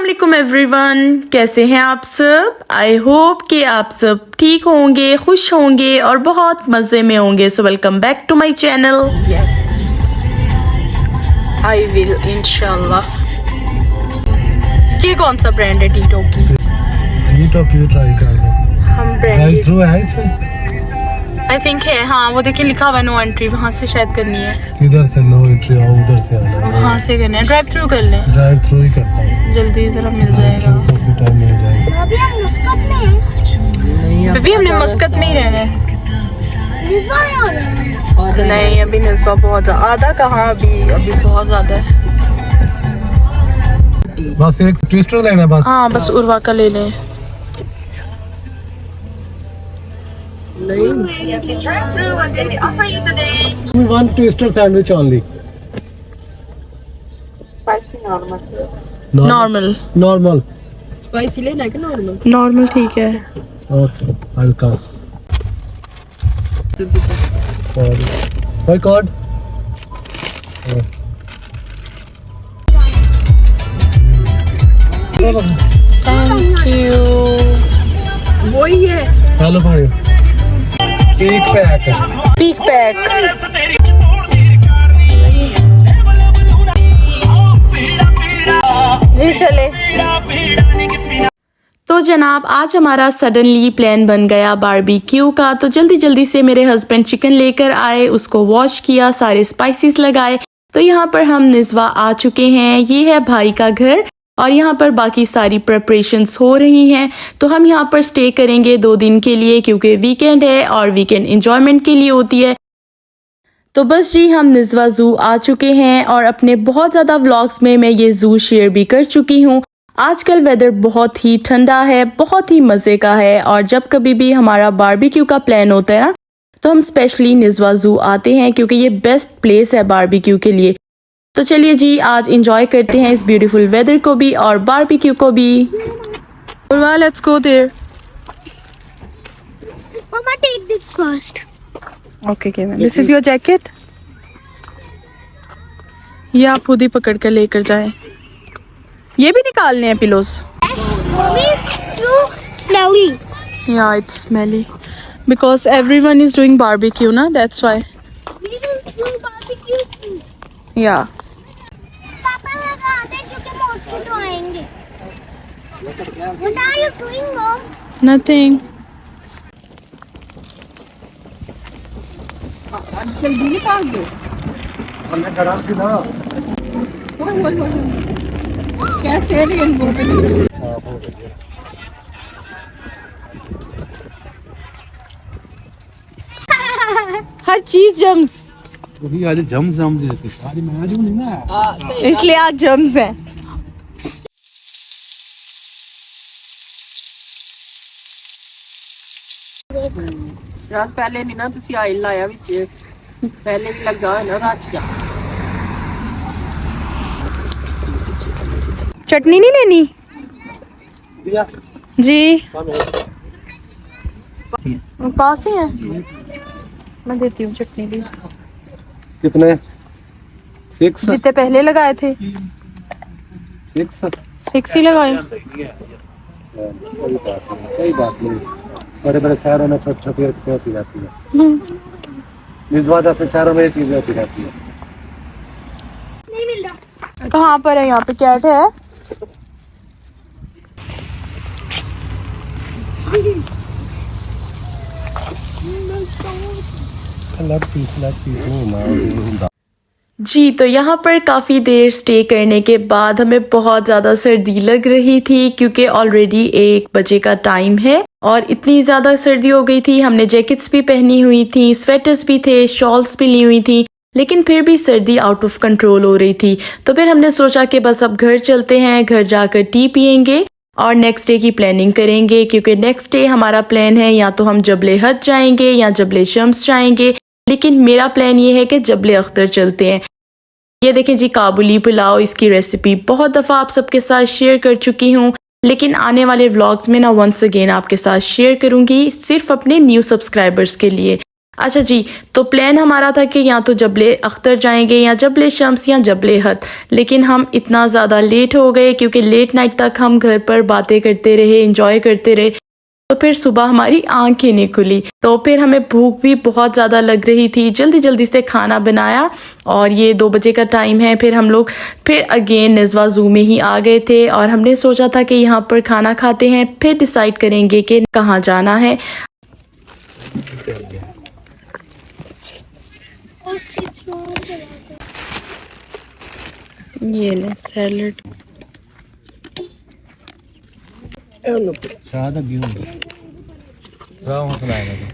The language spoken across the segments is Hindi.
अस्सलामुअलैकुम एवरीवन, कैसे हैं आप सब। आई होप कि आप सब ठीक होंगे, खुश होंगे और बहुत मज़े में होंगे। So welcome back to my channel. Yes I will इंशाल्लाह। ये कौन सा ब्रांड है टीटो की? टीटो की ट्राई कर लो। हम ड्राइव थ्रू है इसमें? आई थिंक है, हाँ वो देखिए लिखा हुआ नो एंट्री, वहाँ से शायद करनी है। किधर से नो एंट्री? उधर से आना है, वहाँ से करना है। ड्राइव थ्रू कर लें, ड्राइव थ्रू ही करता हूँ। जल्दी ज़रा मिल जाएगा। सबसे टाइम मिल जाएगा। अभी हम मुस्कत में हैं। बेबी हमने मस्कत में ही रहना है। निस्बा में आ गए। नहीं अभी निस्बा बहुत ज़्यादा, आधा कहाँ, अभी बहुत ज़्यादा है। बस एक ट्विस्टर लेना है बस। हाँ बस उर्वा का ले लें। One twister sandwich only. Normal Normal. Normal ठीक है। Okay, I'll come. Why card? Thank you. वही है हेलो भाई। एक पैक। Peak pack. जी चले। तो जनाब आज हमारा सडनली प्लान बन गया बारबेक्यू का। तो जल्दी जल्दी से मेरे हस्बैंड चिकन लेकर आए, उसको वॉश किया, सारे स्पाइसेस लगाए। तो यहाँ पर हम निस्वा आ चुके हैं। ये है भाई का घर और यहाँ पर बाकी सारी प्रिपरेशंस हो रही हैं। तो हम यहाँ पर स्टे करेंगे 2 दिन के लिए क्योंकि वीकेंड है और वीकेंड एंजॉयमेंट के लिए होती है। तो बस जी हम निस्वा ज़ू आ चुके हैं और अपने बहुत ज़्यादा व्लॉग्स में मैं ये ज़ू शेयर भी कर चुकी हूँ। आजकल वेदर बहुत ही ठंडा है, बहुत ही मज़े का है और जब कभी भी हमारा बारबेक्यू का प्लान होता है ना तो हम स्पेशली निस्वा ज़ू आते हैं क्योंकि ये बेस्ट प्लेस है बारबेक्यू के लिए। तो चलिए जी आज एंजॉय करते हैं इस ब्यूटीफुल वेदर को भी और बारबेक्यू को भी। Let's go there. Mama, take this first. Okay Kevin, this is your jacket. ये आप खुद ही पकड़ कर लेकर जाएं। ये भी निकालने हैं pillows. Mommy, it's too smelly. Yeah, it's smelly because everyone is doing barbecue, na? That's why. We will do barbecue too. Yeah. पापा लगा दे क्योंकि मॉस्किटो आएंगे। What are you doing, Mom? Nothing. हर चीज जम्स, आज जम आज मैं आज नहीं ना। इसलिए आज जम्स हैं। ਰਾਤ ਪਹਿਲੇ ਨਹੀਂ ਨਾ ਤੁਸੀਂ ਆਇਲ ਲਾਇਆ ਵਿੱਚ, ਪਹਿਲੇ ਵੀ ਲੱਗਾ ਹੋਇਆ ਨਾ ਰਾਤ ਜਾ। चटनी नहीं लेनी दिया जी? सामने। पास ही है, मैं देती हूँ चटनी भी। कितने? 6 जितने पहले लगाए थे 6। 6 ही लगाए। कोई बात नहीं। बड़े बड़े शहरों में छोटी छोटी होती रहती है। निस्वा जैसे शहरों में ये चीजें होती रहती है। नहीं मिल रहा। कहाँ पर है? यहाँ पे कैट है। लेग पीस वो मार। जी तो यहाँ पर काफ़ी देर स्टे करने के बाद हमें बहुत ज़्यादा सर्दी लग रही थी क्योंकि ऑलरेडी 1 बजे का टाइम है और इतनी ज़्यादा सर्दी हो गई थी। हमने जैकेट्स भी पहनी हुई थी, स्वेटर्स भी थे, शॉल्स भी ली हुई थी, लेकिन फिर भी सर्दी आउट ऑफ कंट्रोल हो रही थी। तो फिर हमने सोचा कि बस अब घर चलते हैं, घर जाकर टी पियेंगे और नेक्स्ट डे की प्लानिंग करेंगे क्योंकि नेक्स्ट डे हमारा प्लान है या तो हम जबले हद जाएंगे या जबले शम्स जाएंगे, लेकिन मेरा प्लान ये है कि जबले अख्तर चलते हैं। ये देखें जी काबुली पुलाव, इसकी रेसिपी बहुत दफ़ा आप सबके साथ शेयर कर चुकी हूँ, लेकिन आने वाले व्लॉग्स में ना वंस अगेन आपके साथ शेयर करूँगी सिर्फ अपने न्यू सब्सक्राइबर्स के लिए। अच्छा जी, तो प्लान हमारा था कि या तो जबले अख्तर जाएंगे या जबले शम्स या जबले हद, लेकिन हम इतना ज़्यादा लेट हो गए क्योंकि लेट नाइट तक हम घर पर बातें करते रहे, एंजॉय करते रहे। तो फिर सुबह हमारी आंखें नहीं खुली, तो फिर हमें भूख भी बहुत ज़्यादा लग रही थी। जल्दी जल्दी से खाना बनाया और ये 2 बजे का टाइम है। फिर हम लोग फिर अगेन निज़वा ज़ू में ही आ गए थे और हमने सोचा था कि यहाँ पर खाना खाते हैं, फिर डिसाइड करेंगे कि कहाँ जाना है। ये ले सैलड। शायद अभी होंगे राव हौसला आएगा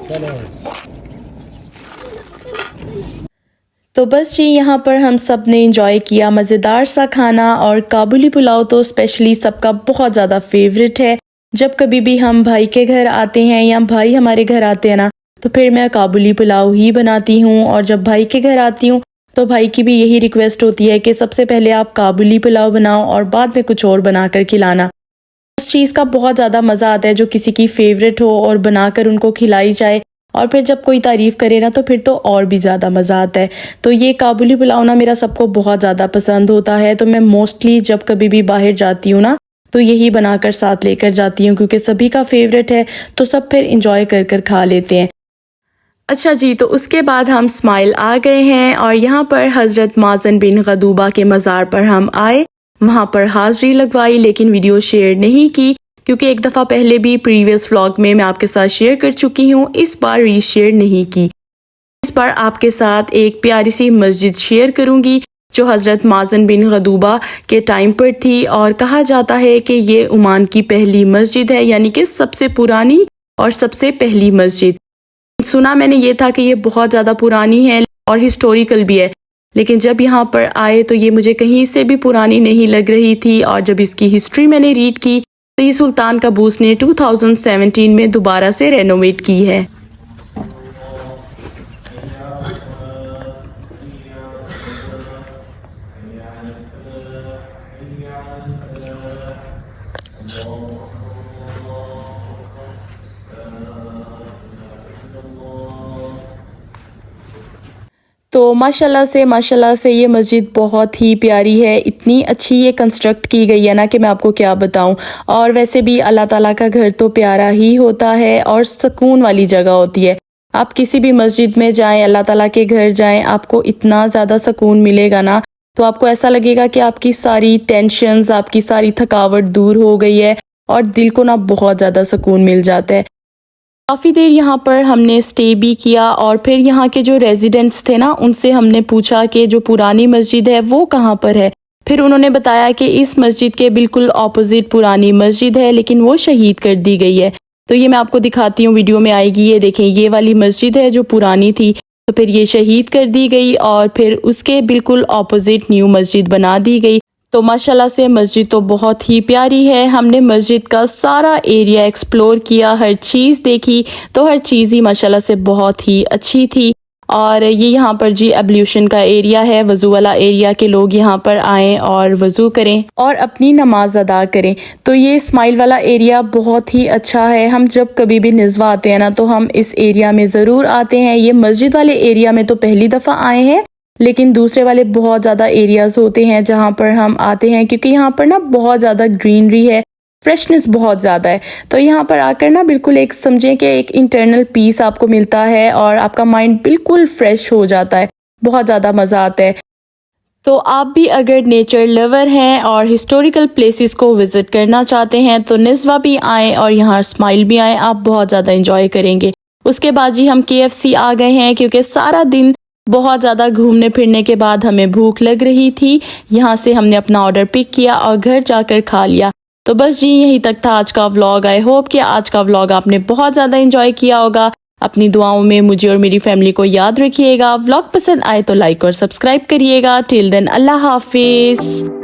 चलो। तो बस जी यहाँ पर हम सब ने इंजॉय किया मज़ेदार सा खाना, और काबुली पुलाव तो स्पेशली सबका बहुत ज़्यादा फेवरेट है। जब कभी भी हम भाई के घर आते हैं या भाई हमारे घर आते हैं ना, तो फिर मैं काबुली पुलाव ही बनाती हूँ। और जब भाई के घर आती हूँ तो भाई की भी यही रिक्वेस्ट होती है कि सबसे पहले आप काबुली पुलाव बनाओ और बाद में कुछ और बना कर खिलाना। उस चीज़ का बहुत ज़्यादा मज़ा आता है जो किसी की फेवरेट हो और बनाकर उनको खिलाई जाए, और फिर जब कोई तारीफ़ करे ना तो फिर तो और भी ज़्यादा मज़ा आता है। तो ये काबुली पुलाव ना मेरा सबको बहुत ज़्यादा पसंद होता है, तो मैं मोस्टली जब कभी भी बाहर जाती हूँ ना तो यही बनाकर साथ लेकर जाती हूँ, क्योंकि सभी का फेवरेट है तो सब फिर इंजॉय कर कर खा लेते हैं। अच्छा जी, तो उसके बाद हम स्माइल आ गए हैं और यहाँ पर हज़रत माज़न बिन गदूबा के मज़ार पर हम आए। वहाँ पर हाज़री लगवाई, लेकिन वीडियो शेयर नहीं की क्योंकि एक दफ़ा पहले भी प्रीवियस व्लॉग में मैं आपके साथ शेयर कर चुकी हूँ, इस बार रीशेयर नहीं की। इस बार आपके साथ एक प्यारी सी मस्जिद शेयर करूँगी जो हज़रत माज़न बिन गदूबा के टाइम पर थी, और कहा जाता है कि ये ओमान की पहली मस्जिद है, यानी कि सबसे पुरानी और सबसे पहली मस्जिद। सुना मैंने ये था कि ये बहुत ज़्यादा पुरानी है और हिस्टोरिकल भी है, लेकिन जब यहाँ पर आए तो ये मुझे कहीं से भी पुरानी नहीं लग रही थी। और जब इसकी हिस्ट्री मैंने रीड की तो ये सुल्तान कबूस ने 2017 में दोबारा से रेनोवेट की है। तो माशाल्लाह से ये मस्जिद बहुत ही प्यारी है। इतनी अच्छी ये कंस्ट्रक्ट की गई है ना कि मैं आपको क्या बताऊं। और वैसे भी अल्लाह ताला का घर तो प्यारा ही होता है और सुकून वाली जगह होती है। आप किसी भी मस्जिद में जाएं, अल्लाह ताला के घर जाएं, आपको इतना ज़्यादा सुकून मिलेगा ना, तो आपको ऐसा लगेगा कि आपकी सारी टेंशन्स, आपकी सारी थकावट दूर हो गई है और दिल को ना बहुत ज़्यादा सुकून मिल जाता है। काफ़ी देर यहाँ पर हमने स्टे भी किया और फिर यहाँ के जो रेजिडेंट्स थे ना उनसे हमने पूछा कि जो पुरानी मस्जिद है वो कहाँ पर है। फिर उन्होंने बताया कि इस मस्जिद के बिल्कुल ऑपोजिट पुरानी मस्जिद है, लेकिन वो शहीद कर दी गई है। तो ये मैं आपको दिखाती हूँ, वीडियो में आएगी। ये देखें, ये वाली मस्जिद है जो पुरानी थी, तो फिर ये शहीद कर दी गई और फिर उसके बिल्कुल ऑपोजिट न्यू मस्जिद बना दी गई। तो माशाल्लाह से मस्जिद तो बहुत ही प्यारी है। हमने मस्जिद का सारा एरिया एक्सप्लोर किया, हर चीज़ देखी, तो हर चीज़ ही माशाल्लाह से बहुत ही अच्छी थी। और ये यहाँ पर जी एब्ल्यूशन का एरिया है, वज़ू वाला एरिया, के लोग यहाँ पर आएँ और वज़ू करें और अपनी नमाज अदा करें। तो ये स्माइल वाला एरिया बहुत ही अच्छा है। हम जब कभी भी निज़वा आते हैं ना तो हम इस एरिया में ज़रूर आते हैं। ये मस्जिद वाले एरिया में तो पहली दफ़ा आए हैं, लेकिन दूसरे वाले बहुत ज़्यादा एरियाज़ होते हैं जहाँ पर हम आते हैं, क्योंकि यहाँ पर ना बहुत ज़्यादा ग्रीनरी है, फ्रेशनेस बहुत ज़्यादा है। तो यहाँ पर आकर ना बिल्कुल एक समझें कि एक इंटरनल पीस आपको मिलता है और आपका माइंड बिल्कुल फ्रेश हो जाता है, बहुत ज़्यादा मज़ा आता है। तो आप भी अगर नेचर लवर हैं और हिस्टोरिकल प्लेसेस को विज़िट करना चाहते हैं तो निज़वा भी आएँ और यहाँ स्माइल भी आएँ, आप बहुत ज़्यादा इंजॉय करेंगे। उसके बाद जी हम KFC आ गए हैं, क्योंकि सारा दिन बहुत ज़्यादा घूमने फिरने के बाद हमें भूख लग रही थी। यहाँ से हमने अपना ऑर्डर पिक किया और घर जाकर खा लिया। तो बस जी यहीं तक था आज का व्लॉग। आई होप कि आज का व्लॉग आपने बहुत ज़्यादा एंजॉय किया होगा। अपनी दुआओं में मुझे और मेरी फैमिली को याद रखिएगा। व्लॉग पसंद आए तो लाइक और सब्सक्राइब करिएगा। टिल देन अल्लाह हाफिज़।